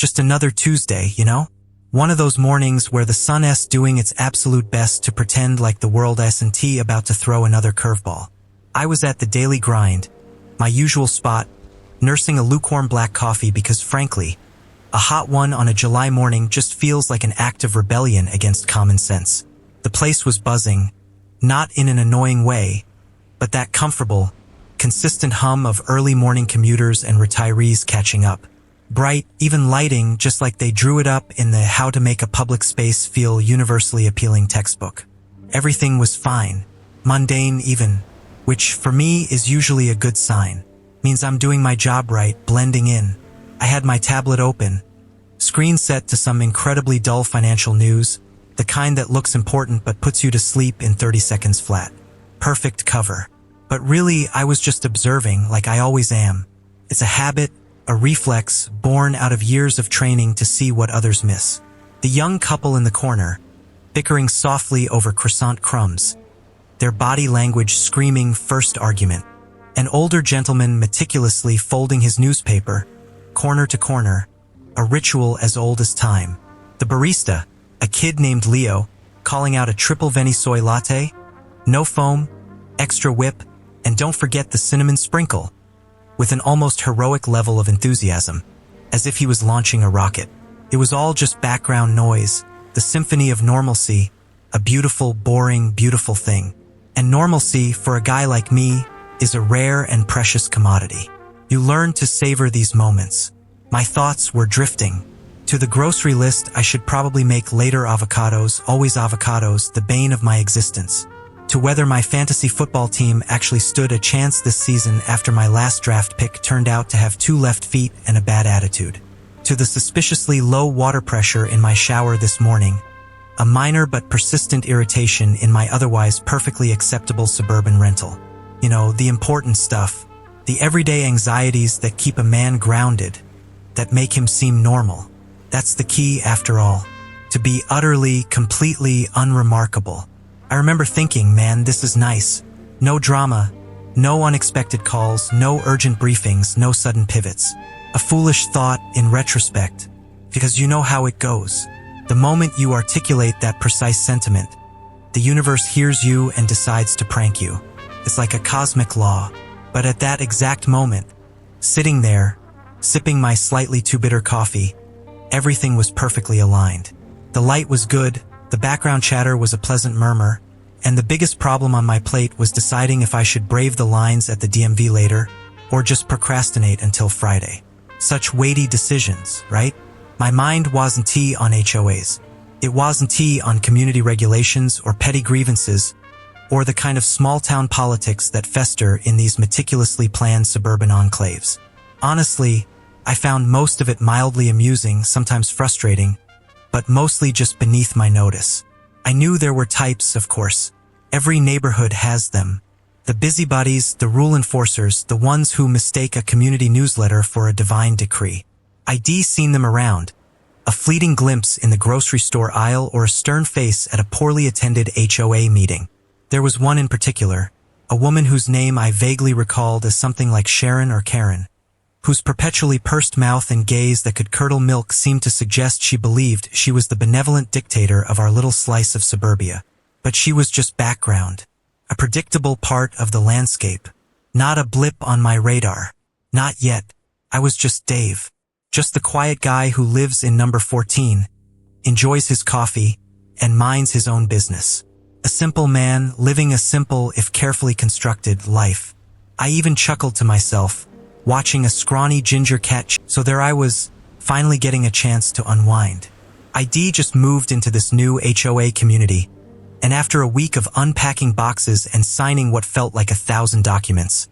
Just another Tuesday, you know? One of those mornings where the sun's doing its absolute best to pretend like the world isn't about to throw another curveball. I was at the daily grind, my usual spot, nursing a lukewarm black coffee because frankly, a hot one on a July morning just feels like an act of rebellion against common sense. The place was buzzing, not in an annoying way, but that comfortable, consistent hum of early morning commuters and retirees catching up. Bright, even lighting, just like they drew it up in the How to Make a Public Space Feel Universally Appealing textbook. Everything was fine, mundane even, which for me is usually a good sign. Means I'm doing my job right, blending in. I had my tablet open, screen set to some incredibly dull financial news, the kind that looks important but puts you to sleep in 30 seconds flat. Perfect cover. But really, I was just observing like I always am. It's a habit, a reflex born out of years of training to see what others miss. The young couple in the corner, bickering softly over croissant crumbs, their body language screaming first argument. An older gentleman meticulously folding his newspaper, corner to corner, a ritual as old as time. The barista, a kid named Leo, calling out a triple veni soy latte, no foam, extra whip, and don't forget the cinnamon sprinkle, with an almost heroic level of enthusiasm, as if he was launching a rocket. It was all just background noise, the symphony of normalcy, a beautiful, boring, beautiful thing. And normalcy, for a guy like me, is a rare and precious commodity. You learn to savor these moments. My thoughts were drifting. To the grocery list, I should probably make later avocados, always avocados, the bane of my existence. To whether my fantasy football team actually stood a chance this season after my last draft pick turned out to have 2 left feet and a bad attitude. To the suspiciously low water pressure in my shower this morning, a minor but persistent irritation in my otherwise perfectly acceptable suburban rental. You know, the important stuff, the everyday anxieties that keep a man grounded, that make him seem normal. That's the key after all, to be utterly, completely unremarkable. I remember thinking, man, this is nice. No drama, no unexpected calls, no urgent briefings, no sudden pivots. A foolish thought in retrospect, because you know how it goes. The moment you articulate that precise sentiment, the universe hears you and decides to prank you. It's like a cosmic law. But at that exact moment, sitting there, sipping my slightly too bitter coffee, everything was perfectly aligned. The light was good, the background chatter was a pleasant murmur, and the biggest problem on my plate was deciding if I should brave the lines at the DMV later, or just procrastinate until Friday. Such weighty decisions, right? My mind wasn't on HOAs. It wasn't on community regulations or petty grievances, or the kind of small-town politics that fester in these meticulously planned suburban enclaves. Honestly, I found most of it mildly amusing, sometimes frustrating, but mostly just beneath my notice. I knew there were types, of course. Every neighborhood has them. The busybodies, the rule enforcers, the ones who mistake a community newsletter for a divine decree. I'd seen them around. A fleeting glimpse in the grocery store aisle or a stern face at a poorly attended HOA meeting. There was one in particular, a woman whose name I vaguely recalled as something like Sharon or Karen, whose perpetually pursed mouth and gaze that could curdle milk seemed to suggest she believed she was the benevolent dictator of our little slice of suburbia. But she was just background, a predictable part of the landscape, not a blip on my radar. Not yet. I was just Dave. Just the quiet guy who lives in number 14, enjoys his coffee, and minds his own business. A simple man living a simple, if carefully constructed, life. I even chuckled to myself, watching a scrawny ginger cat. So there I was, finally getting a chance to unwind. ID just moved into this new HOA community, and after a week of unpacking boxes and signing what felt like 1,000 documents,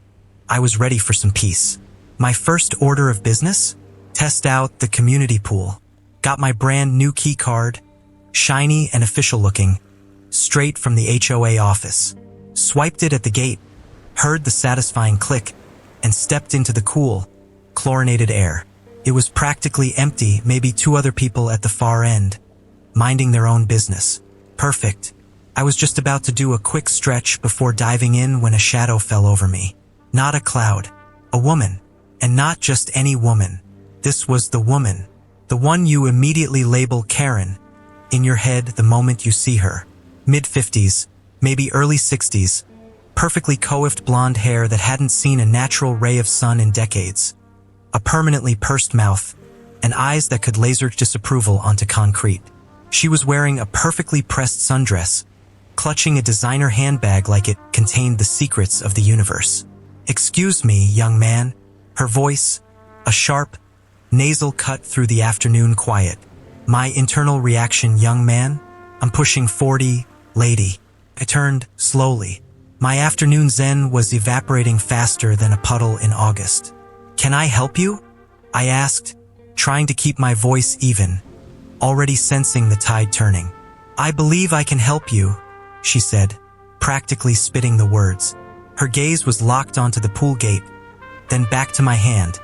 I was ready for some peace. My first order of business? Test out the community pool. Got my brand new key card, shiny and official looking, straight from the HOA office. Swiped it at the gate, heard the satisfying click, and stepped into the cool, chlorinated air. It was practically empty, maybe 2 other people at the far end, minding their own business. Perfect. I was just about to do a quick stretch before diving in when a shadow fell over me. Not a cloud, a woman, and not just any woman. This was the woman The one you immediately label Karen in your head the moment you see her. Mid-50s, maybe early 60s, perfectly coiffed blonde hair that hadn't seen a natural ray of sun in decades, a permanently pursed mouth, and eyes that could laser disapproval onto concrete. She was wearing a perfectly pressed sundress, clutching a designer handbag like it contained the secrets of the universe. "Excuse me, young man," her voice, a sharp, nasal cut through the afternoon quiet. My internal reaction, young man? I'm pushing 40, lady. I turned slowly. My afternoon zen was evaporating faster than a puddle in August. "Can I help you?" I asked, trying to keep my voice even, already sensing the tide turning. "I believe I can help you," she said, practically spitting the words. Her gaze was locked onto the pool gate, then back to my hand,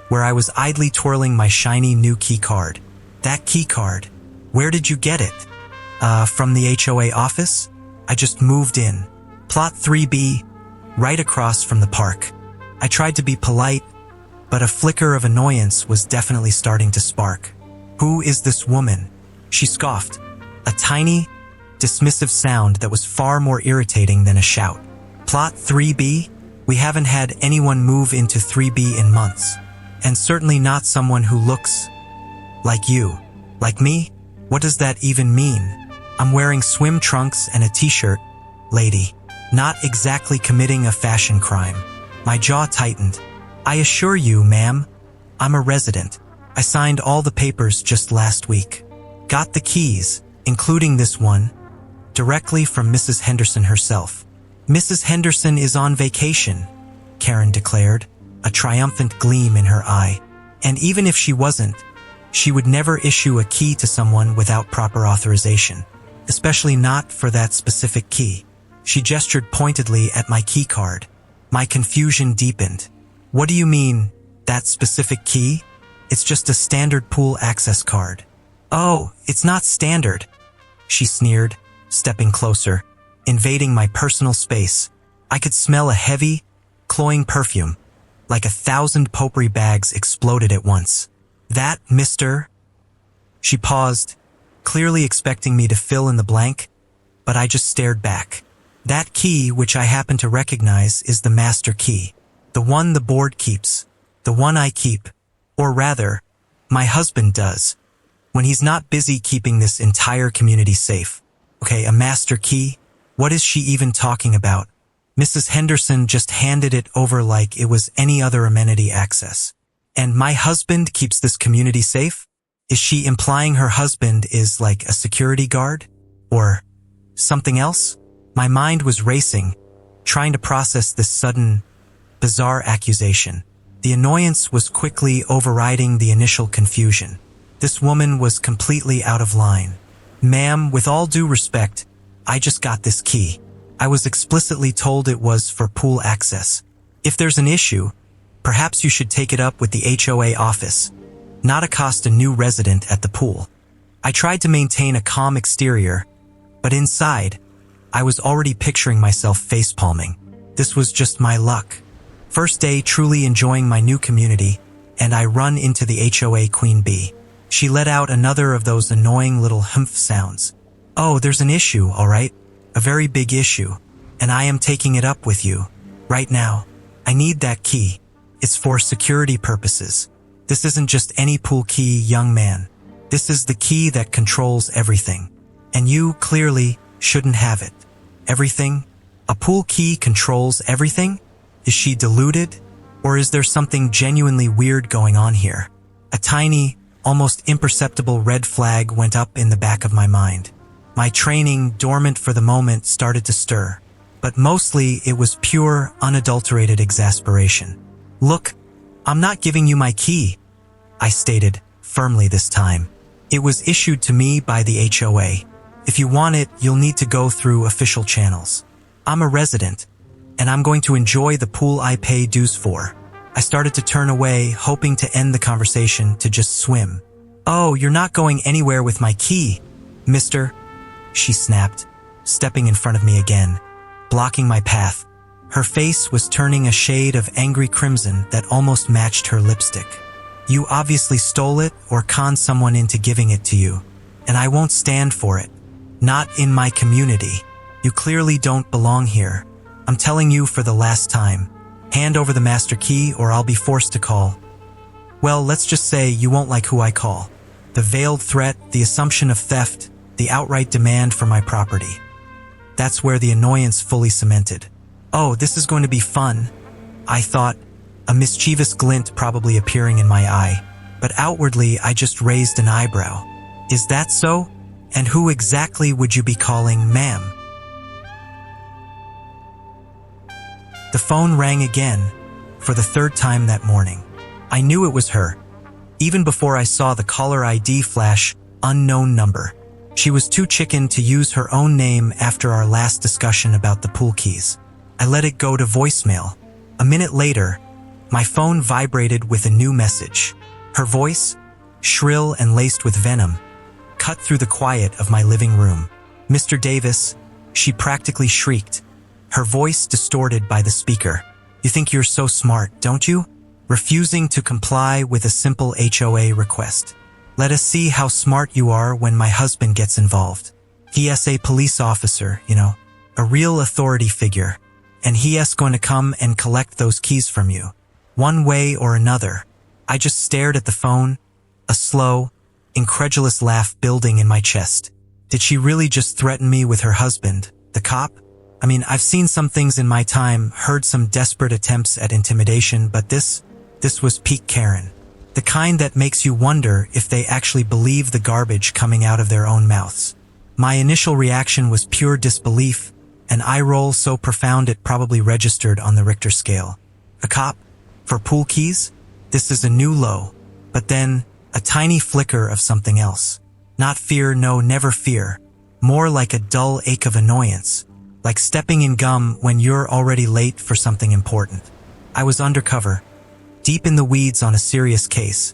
where I was idly twirling my shiny new key card. "That key card, where did you get it?" From the HOA office? I just moved in. Plot 3B, right across from the park." I tried to be polite, but a flicker of annoyance was definitely starting to spark. "Who is this woman?" She scoffed, a tiny, dismissive sound that was far more irritating than a shout. "Plot 3B? We haven't had anyone move into 3B in months. And certainly not someone who looks like you. Like me? What does that even mean? I'm wearing swim trunks and a t-shirt, lady. Not exactly committing a fashion crime." My jaw tightened. "I assure you, ma'am, I'm a resident. I signed all the papers just last week. Got the keys, including this one, directly from Mrs. Henderson herself." "Mrs. Henderson is on vacation," Karen declared, a triumphant gleam in her eye. "And even if she wasn't, she would never issue a key to someone without proper authorization, especially not for that specific key." She gestured pointedly at my key card. My confusion deepened. "What do you mean, that specific key? It's just a standard pool access card." "Oh, it's not standard," she sneered, stepping closer, invading my personal space. I could smell a heavy, cloying perfume, like 1,000 potpourri bags exploded at once. "That, Mr.?" She paused, clearly expecting me to fill in the blank, but I just stared back. "That key, which I happen to recognize, is the master key. The one the board keeps. The one I keep. Or rather, my husband does, when he's not busy keeping this entire community safe." "Okay, a master key? What is she even talking about?" Mrs. Henderson just handed it over like it was any other amenity access. "And my husband keeps this community safe?" Is she implying her husband is like a security guard? Or something else? My mind was racing, trying to process this sudden, bizarre accusation. The annoyance was quickly overriding the initial confusion. This woman was completely out of line. "Ma'am, with all due respect, I just got this key. I was explicitly told it was for pool access. If there's an issue, perhaps you should take it up with the HOA office, not accost a new resident at the pool." I tried to maintain a calm exterior, but inside, I was already picturing myself facepalming. This was just my luck. First day truly enjoying my new community, and I run into the HOA queen bee. She let out another of those annoying little humph sounds. "Oh, there's an issue, all right. A very big issue, and I am taking it up with you. Right now. I need that key. It's for security purposes. This isn't just any pool key, young man. This is the key that controls everything. And you, clearly, shouldn't have it." "Everything? A pool key controls everything?" Is she deluded? Or is there something genuinely weird going on here? A tiny, almost imperceptible red flag went up in the back of my mind. My training, dormant for the moment, started to stir. But mostly it was pure, unadulterated exasperation. "Look, I'm not giving you my key," I stated, firmly this time. "It was issued to me by the HOA. If you want it, you'll need to go through official channels. I'm a resident, and I'm going to enjoy the pool I pay dues for." I started to turn away, hoping to end the conversation to just swim. "Oh, you're not going anywhere with my key, mister," she snapped, stepping in front of me again, blocking my path. Her face was turning a shade of angry crimson that almost matched her lipstick. You obviously stole it or conned someone into giving it to you, and I won't stand for it. Not in my community. You clearly don't belong here. I'm telling you for the last time. Hand over the master key or I'll be forced to call. Well, let's just say you won't like who I call. The veiled threat, the assumption of theft, the outright demand for my property. That's where the annoyance fully cemented. Oh, this is going to be fun, I thought, a mischievous glint probably appearing in my eye. But outwardly, I just raised an eyebrow. Is that so? And who exactly would you be calling ma'am? The phone rang again, for the third time that morning. I knew it was her, even before I saw the caller ID flash, unknown number. She was too chicken to use her own name after our last discussion about the pool keys. I let it go to voicemail. A minute later, my phone vibrated with a new message. Her voice, shrill and laced with venom, cut through the quiet of my living room. Mr. Davis, she practically shrieked, her voice distorted by the speaker. You think you're so smart, don't you? Refusing to comply with a simple HOA request. Let us see how smart you are when my husband gets involved. He is a police officer, a real authority figure, and he is going to come and collect those keys from you. One way or another. I just stared at the phone, a slow, incredulous laugh building in my chest. Did she really just threaten me with her husband, the cop? I mean, I've seen some things in my time, heard some desperate attempts at intimidation, but this was peak Karen. The kind that makes you wonder if they actually believe the garbage coming out of their own mouths. My initial reaction was pure disbelief, an eye roll so profound it probably registered on the Richter scale. A cop? For pool keys? This is a new low. But then, a tiny flicker of something else. Not fear, no, never fear. More like a dull ache of annoyance. Like stepping in gum when you're already late for something important. I was undercover, deep in the weeds on a serious case,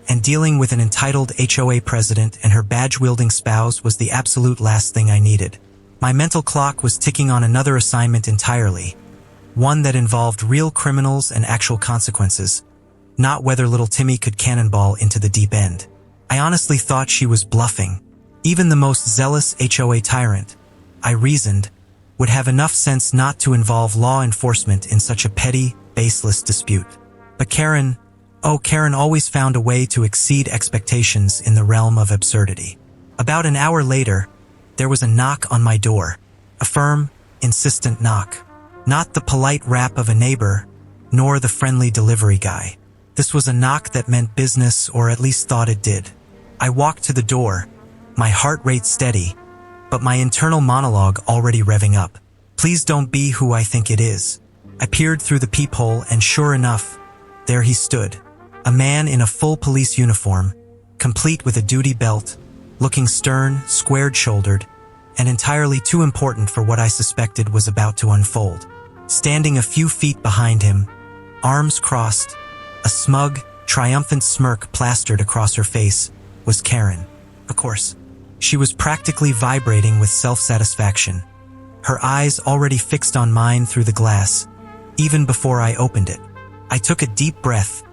and dealing with an entitled HOA president and her badge-wielding spouse was the absolute last thing I needed. My mental clock was ticking on another assignment entirely, one that involved real criminals and actual consequences, not whether little Timmy could cannonball into the deep end. I honestly thought she was bluffing. Even the most zealous HOA tyrant, I reasoned, would have enough sense not to involve law enforcement in such a petty, baseless dispute. But Karen always found a way to exceed expectations in the realm of absurdity. About an hour later, there was a knock on my door. A firm, insistent knock. Not the polite rap of a neighbor, nor the friendly delivery guy. This was a knock that meant business, or at least thought it did. I walked to the door, my heart rate steady, but my internal monologue already revving up. Please don't be who I think it is. I peered through the peephole and sure enough, there he stood. A man in a full police uniform, complete with a duty belt, looking stern, squared-shouldered, and entirely too important for what I suspected was about to unfold. Standing a few feet behind him, arms crossed, a smug, triumphant smirk plastered across her face, was Karen. Of course, she was practically vibrating with self-satisfaction, her eyes already fixed on mine through the glass, even before I opened it. I took a deep breath,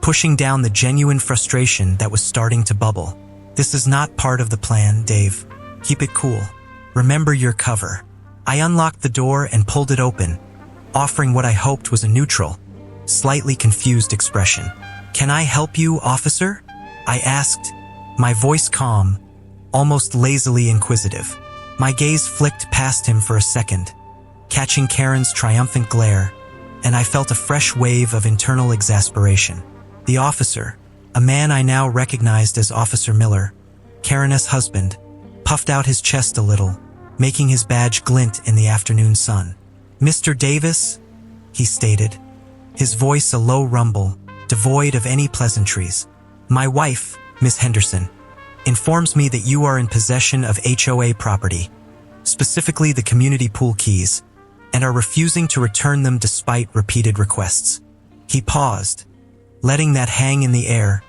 pushing down the genuine frustration that was starting to bubble. This is not part of the plan, Dave. Keep it cool. Remember your cover. I unlocked the door and pulled it open, offering what I hoped was a neutral, slightly confused expression. Can I help you, officer? I asked, my voice calm, almost lazily inquisitive. My gaze flicked past him for a second, catching Karen's triumphant glare, and I felt a fresh wave of internal exasperation. The officer, a man I now recognized as Officer Miller, Karen's husband, puffed out his chest a little, making his badge glint in the afternoon sun. Mr. Davis, he stated, his voice a low rumble, devoid of any pleasantries. My wife, Miss Henderson, informs me that you are in possession of HOA property, specifically the community pool keys, and are refusing to return them despite repeated requests. He paused, letting that hang in the air,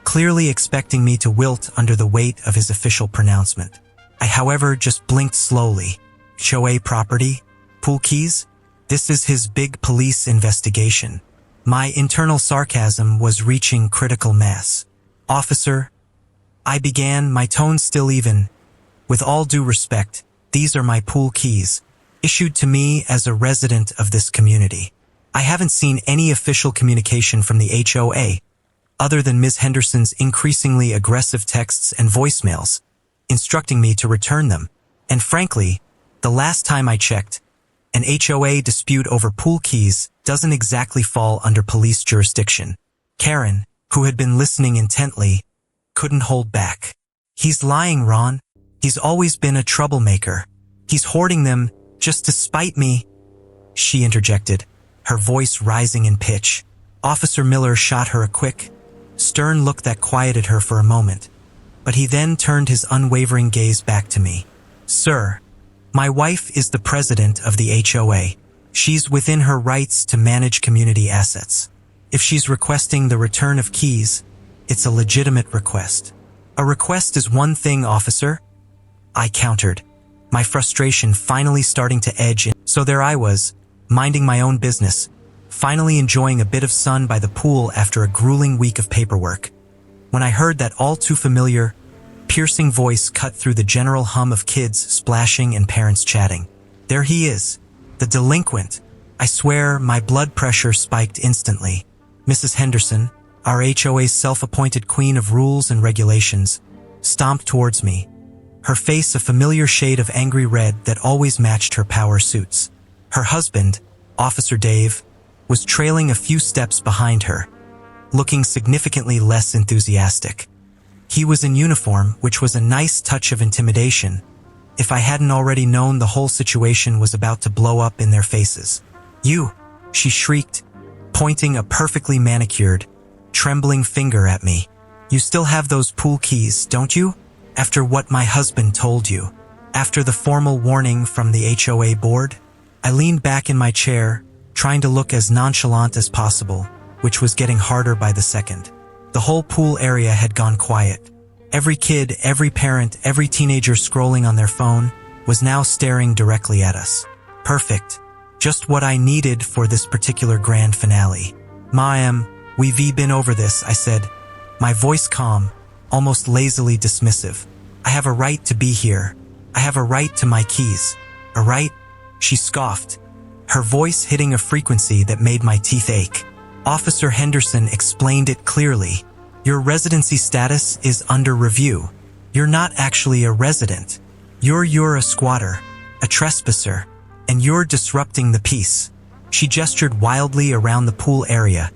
clearly expecting me to wilt under the weight of his official pronouncement. I, however, just blinked slowly. HOA property? Pool keys? This is his big police investigation. My internal sarcasm was reaching critical mass. "Officer," I began, my tone still even. "With all due respect, these are my pool keys, issued to me as a resident of this community. I haven't seen any official communication from the HOA, other than Ms. Henderson's increasingly aggressive texts and voicemails, instructing me to return them. And frankly, the last time I checked, an HOA dispute over pool keys doesn't exactly fall under police jurisdiction." Karen, who had been listening intently, couldn't hold back. "He's lying, Ron. He's always been a troublemaker. He's hoarding them just to spite me," she interjected, her voice rising in pitch. Officer Miller shot her a quick, stern look that quieted her for a moment, but he then turned his unwavering gaze back to me. "Sir, my wife is the president of the HOA. She's within her rights to manage community assets. If she's requesting the return of keys, it's a legitimate request." "A request is one thing, officer," I countered, my frustration finally starting to edge in. So there I was, minding my own business, finally enjoying a bit of sun by the pool after a grueling week of paperwork, when I heard that all too familiar, piercing voice cut through the general hum of kids splashing and parents chatting. There he is, the delinquent. I swear my blood pressure spiked instantly. Mrs. Henderson, our HOA's self-appointed queen of rules and regulations, stomped towards me, her face a familiar shade of angry red that always matched her power suits. Her husband, Officer Dave, was trailing a few steps behind her, looking significantly less enthusiastic. He was in uniform, which was a nice touch of intimidation, if I hadn't already known the whole situation was about to blow up in their faces. "You," she shrieked, pointing a perfectly manicured, trembling finger at me. "You still have those pool keys, don't you? After what my husband told you, after the formal warning from the HOA board?" I leaned back in my chair, trying to look as nonchalant as possible, which was getting harder by the second. The whole pool area had gone quiet. Every kid, every parent, every teenager scrolling on their phone was now staring directly at us. Perfect. Just what I needed for this particular grand finale. "Ma'am, we've been over this," I said, my voice calm, almost lazily dismissive. "I have a right to be here. I have a right to my keys." "A right?" she scoffed, her voice hitting a frequency that made my teeth ache. Officer Henderson explained it clearly. "Your residency status is under review. You're not actually a resident. You're a squatter, a trespasser, and you're disrupting the peace." She gestured wildly around the pool area,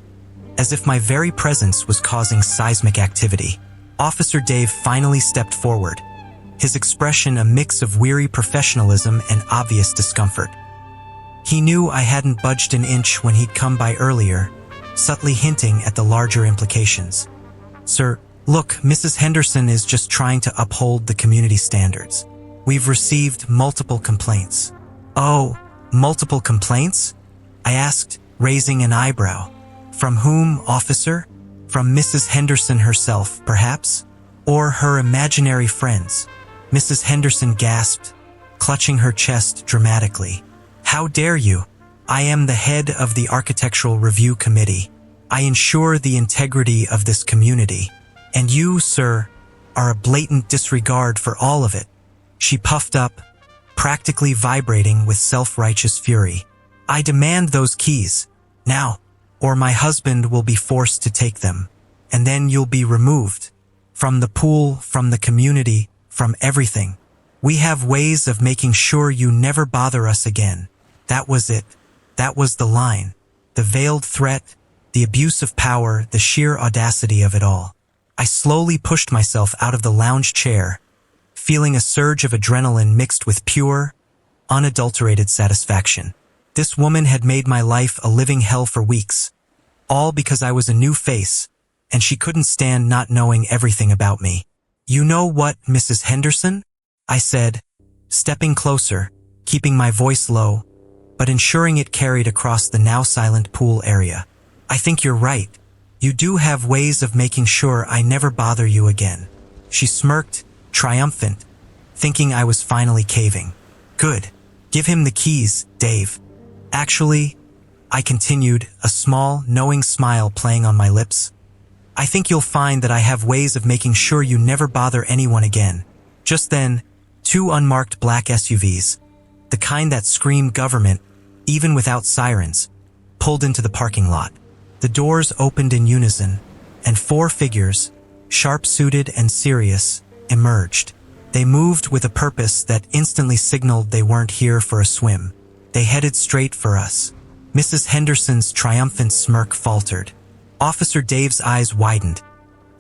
as if my very presence was causing seismic activity. Officer Dave finally stepped forward, his expression a mix of weary professionalism and obvious discomfort. He knew I hadn't budged an inch when he'd come by earlier, subtly hinting at the larger implications. "Sir, look, Mrs. Henderson is just trying to uphold the community standards. We've received multiple complaints." "Oh, multiple complaints?" I asked, raising an eyebrow. "From whom, officer? From Mrs. Henderson herself, perhaps? Or her imaginary friends?" Mrs. Henderson gasped, clutching her chest dramatically. "How dare you? I am the head of the Architectural Review Committee. I ensure the integrity of this community. And you, sir, are a blatant disregard for all of it." She puffed up, practically vibrating with self-righteous fury. "I demand those keys, now, or my husband will be forced to take them, and then you'll be removed. From the pool, from the community, from everything. We have ways of making sure you never bother us again." That was it. That was the line. The veiled threat, the abuse of power, the sheer audacity of it all. I slowly pushed myself out of the lounge chair, feeling a surge of adrenaline mixed with pure, unadulterated satisfaction. This woman had made my life a living hell for weeks, all because I was a new face, and she couldn't stand not knowing everything about me. "You know what, Mrs. Henderson?" I said, stepping closer, keeping my voice low, but ensuring it carried across the now silent pool area. "I think you're right. You do have ways of making sure I never bother you again." She smirked, triumphant, thinking I was finally caving. "Good. Give him the keys, Dave." "Actually, I continued, a small, knowing smile playing on my lips. I think you'll find that I have ways of making sure you never bother anyone again. Just then, 2 unmarked black SUVs, the kind that scream government, even without sirens, pulled into the parking lot. The doors opened in unison, and 4 figures, sharp-suited and serious, emerged. They moved with a purpose that instantly signaled they weren't here for a swim. They headed straight for us. Mrs. Henderson's triumphant smirk faltered. Officer Dave's eyes widened,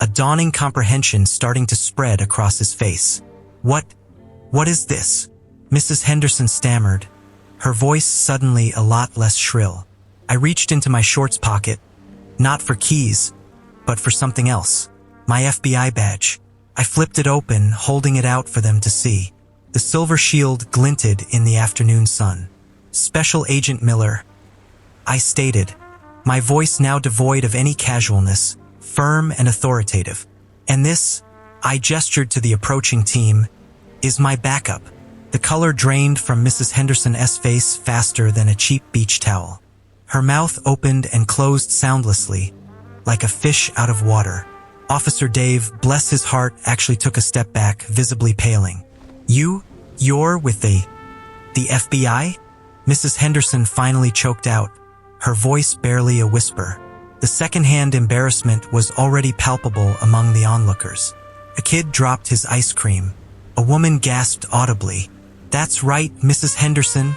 a dawning comprehension starting to spread across his face. What is this? Mrs. Henderson stammered, her voice suddenly a lot less shrill. I reached into my shorts pocket, not for keys, but for something else. My FBI badge. I flipped it open, holding it out for them to see. The silver shield glinted in the afternoon sun. Special Agent Miller, I stated, my voice now devoid of any casualness, firm and authoritative. And this, I gestured to the approaching team, is my backup. The color drained from Mrs. Henderson's face faster than a cheap beach towel. Her mouth opened and closed soundlessly, like a fish out of water. Officer Dave, bless his heart, actually took a step back, visibly paling. You're with the FBI? Mrs. Henderson finally choked out, her voice barely a whisper. The second-hand embarrassment was already palpable among the onlookers. A kid dropped his ice cream. A woman gasped audibly. That's right, Mrs. Henderson,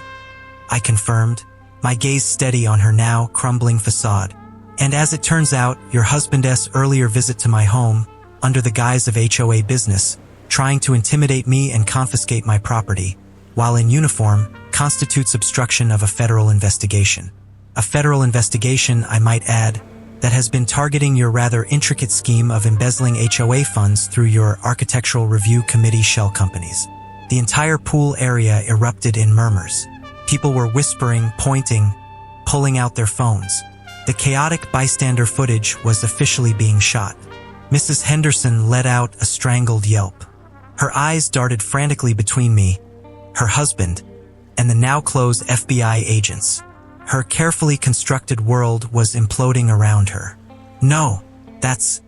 I confirmed, my gaze steady on her now crumbling facade. And as it turns out, your husband's earlier visit to my home, under the guise of HOA business, trying to intimidate me and confiscate my property, while in uniform, constitutes obstruction of a federal investigation. A federal investigation, I might add, that has been targeting your rather intricate scheme of embezzling HOA funds through your Architectural Review Committee shell companies. The entire pool area erupted in murmurs. People were whispering, pointing, pulling out their phones. The chaotic bystander footage was officially being shot. Mrs. Henderson let out a strangled yelp. Her eyes darted frantically between me, her husband, and the now-closed FBI agents. Her carefully constructed world was imploding around her. No, that's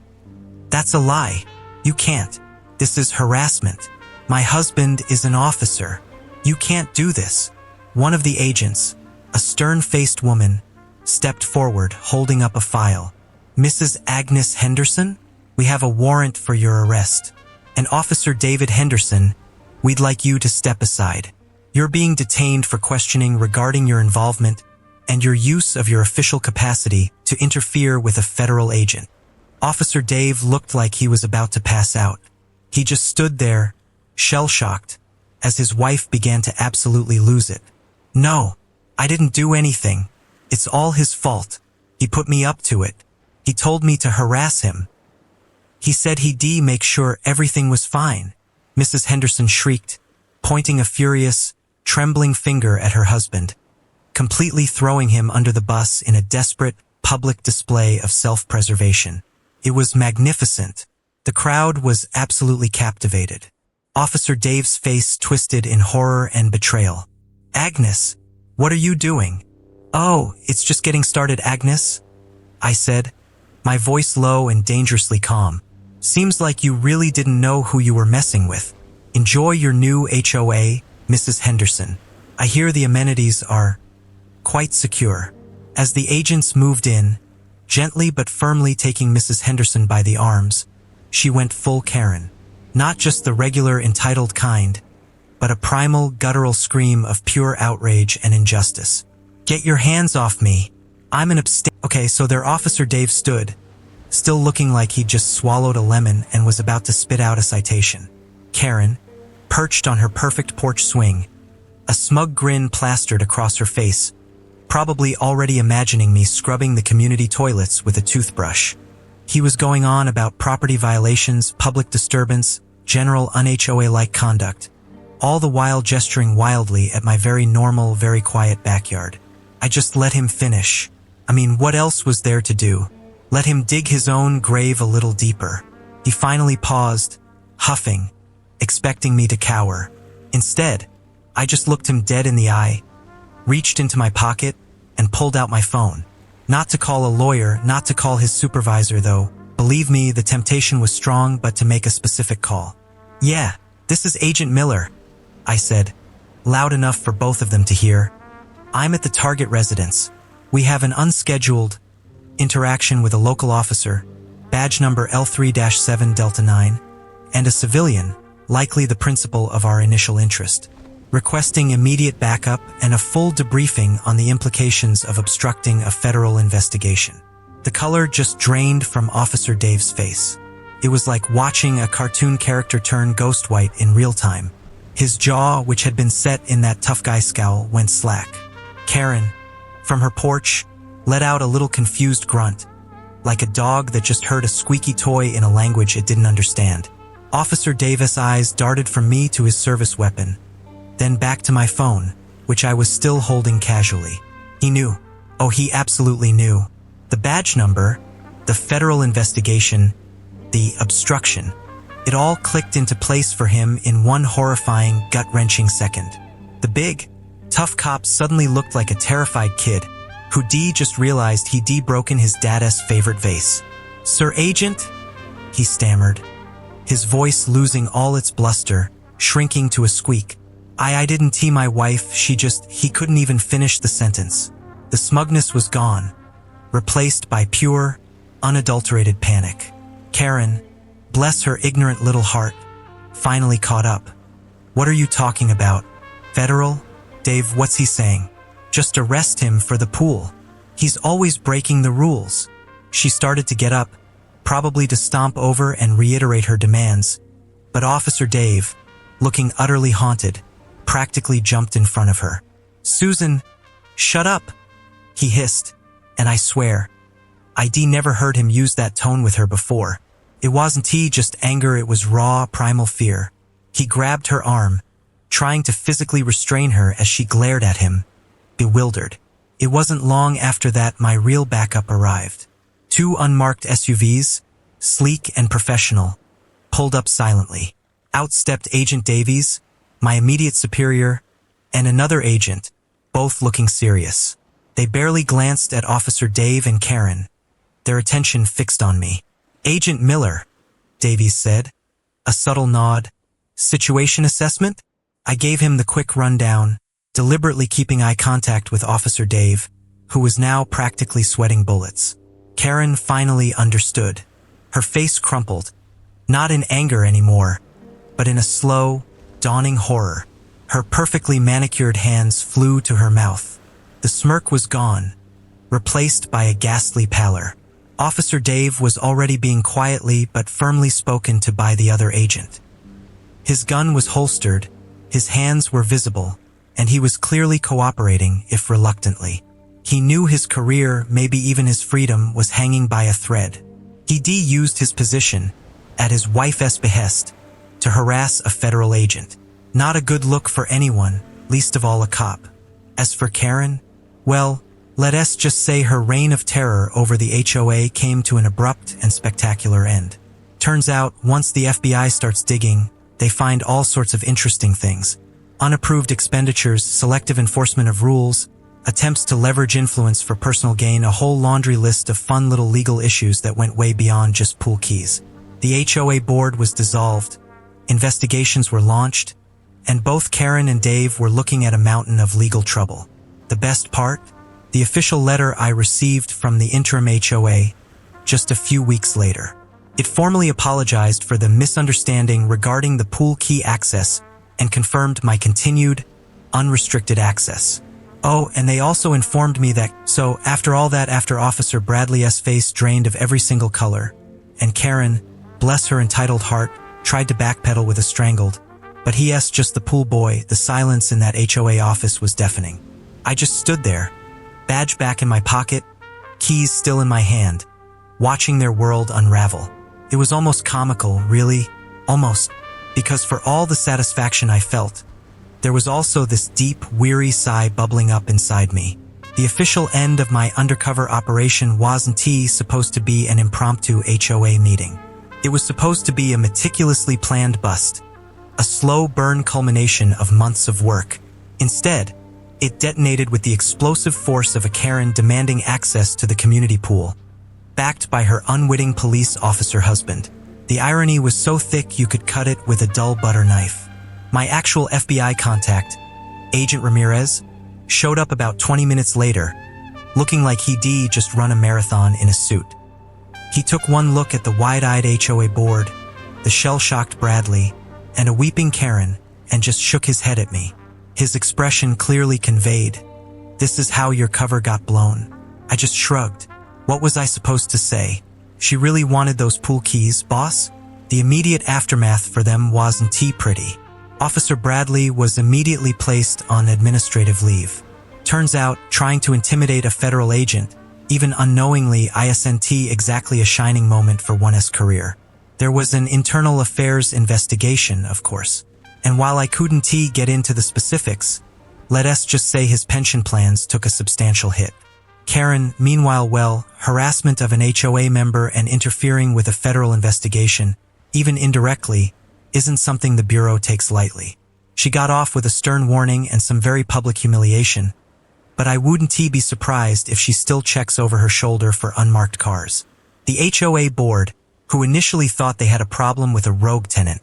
a lie. You can't. This is harassment. My husband is an officer. You can't do this. One of the agents, a stern-faced woman, stepped forward, holding up a file. Mrs. Agnes Henderson, we have a warrant for your arrest. And Officer David Henderson, we'd like you to step aside. You're being detained for questioning regarding your involvement and your use of your official capacity to interfere with a federal agent. Officer Dave looked like he was about to pass out. He just stood there, shell-shocked, as his wife began to absolutely lose it. No, I didn't do anything. It's all his fault. He put me up to it. He told me to harass him. He said he'd make sure everything was fine. Mrs. Henderson shrieked, pointing a furious, trembling finger at her husband, completely throwing him under the bus in a desperate, public display of self-preservation. It was magnificent. The crowd was absolutely captivated. Officer Dave's face twisted in horror and betrayal. Agnes, what are you doing? Oh, it's just getting started, Agnes, I said, my voice low and dangerously calm. Seems like you really didn't know who you were messing with. Enjoy your new HOA, Mrs. Henderson. I hear the amenities are quite secure. As the agents moved in, gently but firmly taking Mrs. Henderson by the arms, she went full Karen. Not just the regular entitled kind, but a primal, guttural scream of pure outrage and injustice. Get your hands off me. I'm an Okay, so their Officer Dave stood, still looking like he'd just swallowed a lemon and was about to spit out a citation. Karen, perched on her perfect porch swing, a smug grin plastered across her face, probably already imagining me scrubbing the community toilets with a toothbrush. He was going on about property violations, public disturbance, general un-HOA-like conduct, all the while gesturing wildly at my very normal, very quiet backyard. I just let him finish. I mean, what else was there to do? Let him dig his own grave a little deeper. He finally paused, huffing, expecting me to cower. Instead, I just looked him dead in the eye, reached into my pocket, and pulled out my phone. Not to call a lawyer, not to call his supervisor though. Believe me, the temptation was strong, but to make a specific call. "Yeah, this is Agent Miller," I said, loud enough for both of them to hear. "I'm at the target residence. We have an unscheduled interaction with a local officer, badge number L3-7 Delta 9, and a civilian, likely the principal of our initial interest, requesting immediate backup and a full debriefing on the implications of obstructing a federal investigation." The color just drained from Officer Dave's face. It was like watching a cartoon character turn ghost white in real time. His jaw, which had been set in that tough guy scowl, went slack. Karen, from her porch, let out a little confused grunt, like a dog that just heard a squeaky toy in a language it didn't understand. Officer Davis' eyes darted from me to his service weapon, then back to my phone, which I was still holding casually. He knew. Oh, he absolutely knew. The badge number, the federal investigation, the obstruction. It all clicked into place for him in one horrifying, gut-wrenching second. The big, tough cop suddenly looked like a terrified kid who just realized he'd broken his dad's favorite vase. "Sir Agent?" he stammered, his voice losing all its bluster, shrinking to a squeak. I didn't tee my wife, he couldn't even finish the sentence. The smugness was gone, replaced by pure, unadulterated panic. Karen, bless her ignorant little heart, finally caught up. "What are you talking about? Federal? Dave, what's he saying? Just arrest him for the pool. He's always breaking the rules." She started to get up, probably to stomp over and reiterate her demands, but Officer Dave, looking utterly haunted, practically jumped in front of her. "Susan, shut up," he hissed, and I swear, I'd never heard him use that tone with her before. It wasn't just anger, it was raw, primal fear. He grabbed her arm, trying to physically restrain her as she glared at him, bewildered. It wasn't long after that my real backup arrived. 2 unmarked SUVs, sleek and professional, pulled up silently. Out stepped Agent Davies, my immediate superior, and another agent, both looking serious. They barely glanced at Officer Dave and Karen, their attention fixed on me. "Agent Miller," Davies said, a subtle nod. "Situation assessment?" I gave him the quick rundown, deliberately keeping eye contact with Officer Dave, who was now practically sweating bullets. Karen finally understood. Her face crumpled, not in anger anymore, but in a slow, dawning horror. Her perfectly manicured hands flew to her mouth. The smirk was gone, replaced by a ghastly pallor. Officer Dave was already being quietly but firmly spoken to by the other agent. His gun was holstered, his hands were visible, and he was clearly cooperating, if reluctantly. He knew his career, maybe even his freedom, was hanging by a thread. He used his position, at his wife's behest, to harass a federal agent. Not a good look for anyone, least of all a cop. As for Karen, well, let us just say her reign of terror over the HOA came to an abrupt and spectacular end. Turns out, once the FBI starts digging, they find all sorts of interesting things. Unapproved expenditures, selective enforcement of rules, attempts to leverage influence for personal gain, a whole laundry list of fun little legal issues that went way beyond just pool keys. The HOA board was dissolved, investigations were launched, and both Karen and Dave were looking at a mountain of legal trouble. The best part? The official letter I received from the interim HOA just a few weeks later. It formally apologized for the misunderstanding regarding the pool key access and confirmed my continued, unrestricted access. Oh, and they also informed me that, so after all that, after Officer Bradley's face drained of every single color, and Karen, bless her entitled heart, tried to backpedal with a strangled, but he's just the pool boy, the silence in that HOA office was deafening. I just stood there, badge back in my pocket, keys still in my hand, watching their world unravel. It was almost comical, really, almost, because for all the satisfaction I felt, there was also this deep, weary sigh bubbling up inside me. The official end of my undercover operation wasn't supposed to be an impromptu HOA meeting. It was supposed to be a meticulously planned bust, a slow burn culmination of months of work. Instead, It detonated with the explosive force of a Karen demanding access to the community pool, backed by her unwitting police officer husband. The irony was so thick you could cut it with a dull butter knife. My actual FBI contact, Agent Ramirez, showed up about 20 minutes later, looking like he'd just run a marathon in a suit. He took one look at the wide-eyed HOA board, the shell-shocked Bradley, and a weeping Karen, and just shook his head at me. His expression clearly conveyed, "This is how your cover got blown." I just shrugged. What was I supposed to say? She really wanted those pool keys, boss? The immediate aftermath for them wasn't pretty. Officer Bradley was immediately placed on administrative leave. Turns out, trying to intimidate a federal agent, even unknowingly, isn't exactly a shining moment for one's career. There was an internal affairs investigation, of course. And while I couldn't get into the specifics, let's just say his pension plans took a substantial hit. Karen, meanwhile, harassment of an HOA member and interfering with a federal investigation, even indirectly, isn't something the Bureau takes lightly. She got off with a stern warning and some very public humiliation, but I wouldn't be surprised if she still checks over her shoulder for unmarked cars. The HOA board, who initially thought they had a problem with a rogue tenant,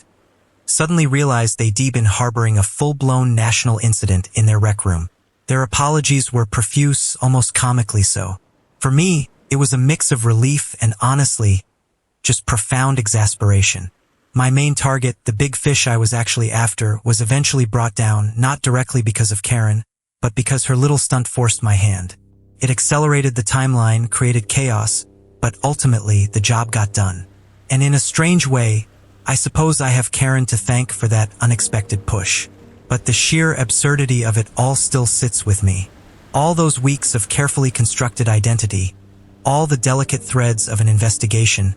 suddenly realized they'd been harboring a full-blown national incident in their rec room. Their apologies were profuse, almost comically so. For me, it was a mix of relief and, honestly, just profound exasperation. My main target, the big fish I was actually after, was eventually brought down, not directly because of Karen, but because her little stunt forced my hand. It accelerated the timeline, created chaos, but ultimately the job got done. And in a strange way, I suppose I have Karen to thank for that unexpected push. But the sheer absurdity of it all still sits with me. All those weeks of carefully constructed identity, all the delicate threads of an investigation,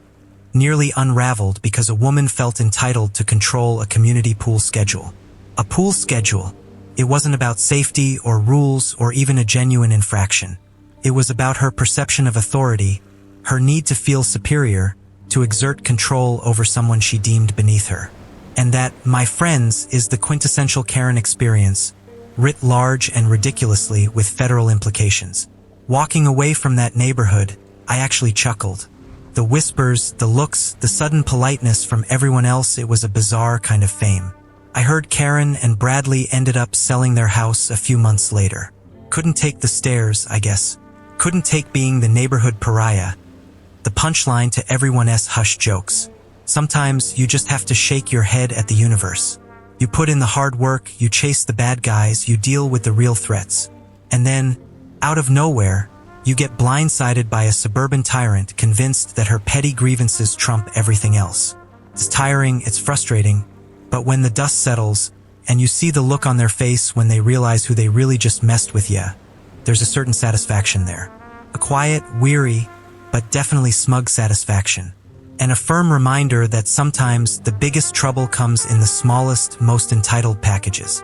nearly unraveled because a woman felt entitled to control a community pool schedule. A pool schedule. It wasn't about safety or rules or even a genuine infraction. It was about her perception of authority, her need to feel superior, to exert control over someone she deemed beneath her. And that, my friends, is the quintessential Karen experience, writ large and ridiculously with federal implications. Walking away from that neighborhood, I actually chuckled. The whispers, the looks, the sudden politeness from everyone else, it was a bizarre kind of fame. I heard Karen and Bradley ended up selling their house a few months later. Couldn't take the stares, I guess. Couldn't take being the neighborhood pariah. The punchline to everyone's hush jokes. Sometimes you just have to shake your head at the universe. You put in the hard work, you chase the bad guys, you deal with the real threats. And then, out of nowhere, you get blindsided by a suburban tyrant convinced that her petty grievances trump everything else. It's tiring, it's frustrating, but when the dust settles, and you see the look on their face when they realize who they really just messed with you, there's a certain satisfaction there. A quiet, weary, but definitely smug satisfaction. And a firm reminder that sometimes the biggest trouble comes in the smallest, most entitled packages.